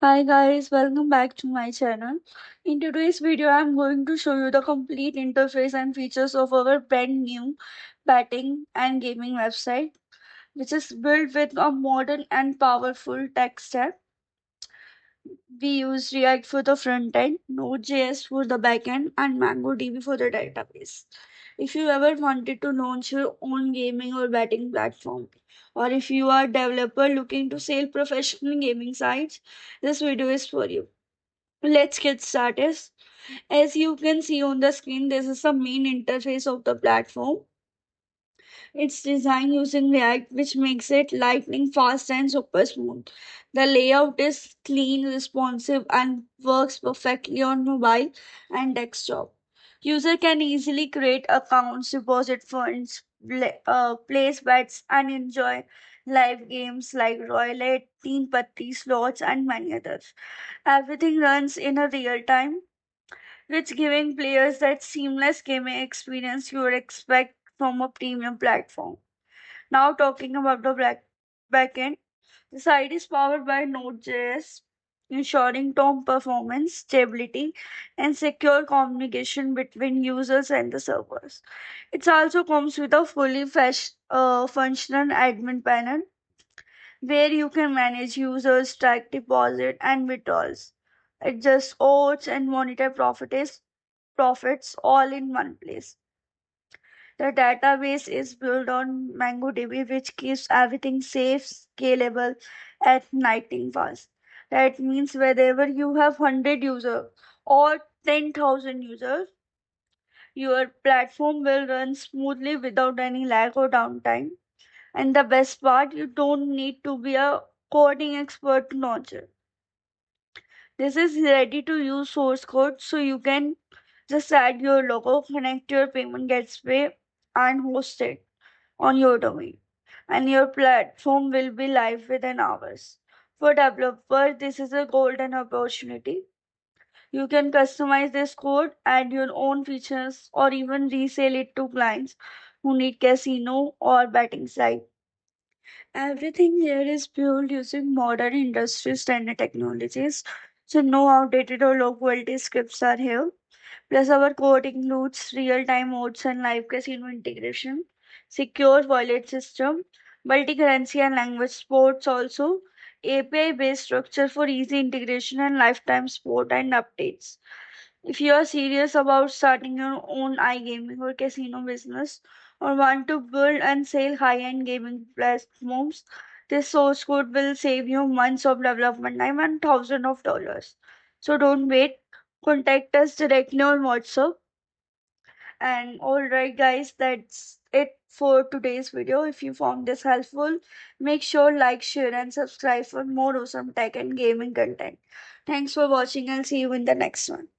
Hi guys, welcome back to my channel. In today's video, I'm going to show you the complete interface and features of our brand new betting and gaming website, which is built with a modern and powerful tech stack. We use React for the front end, Node.js for the back end, and MongoDB for the database. If you ever wanted to launch your own gaming or betting platform, or if you are a developer looking to sell professional gaming sites, this video is for you. Let's get started. As you can see on the screen, this is the main interface of the platform. It's designed using React, which makes it lightning fast and super smooth. The layout is clean, responsive, and works perfectly on mobile and desktop. User can easily create accounts, deposit funds, place bets, and enjoy live games like Roulette, Teen Patti, slots, and many others. Everything runs in a real time, which giving players that seamless gaming experience you would expect from a premium platform. Now talking about the backend, the site is powered by Node.js, ensuring top performance, stability, and secure communication between users and the servers. It also comes with a fully functional admin panel where you can manage users, track deposit and withdrawals, adjust odds, and monitor profits all in one place. The database is built on MongoDB, which keeps everything safe, scalable, and lightning fast. That means wherever you have 100 users or 10,000 users, your platform will run smoothly without any lag or downtime. And the best part, you don't need to be a coding expert to launch it. This is ready to use source code, so you can just add your logo, connect your payment gateway, and host it on your domain. And your platform will be live within hours. For developers, this is a golden opportunity. You can customize this code, add your own features, or even resell it to clients who need casino or betting site. Everything here is built using modern industry standard technologies, so no outdated or low quality scripts are here. Plus, our code includes real-time modes and live casino integration, secure wallet system, multi-currency and language supports also, API-based structure for easy integration and lifetime support and updates. If you are serious about starting your own iGaming or casino business or want to build and sell high-end gaming platforms, this source code will save you months of development time and thousands of dollars. So don't wait. Contact us directly on WhatsApp. And alright guys, that's it for today's video. If you found this helpful, make sure like, share and subscribe for more awesome tech and gaming content. Thanks for watching and see you in the next one.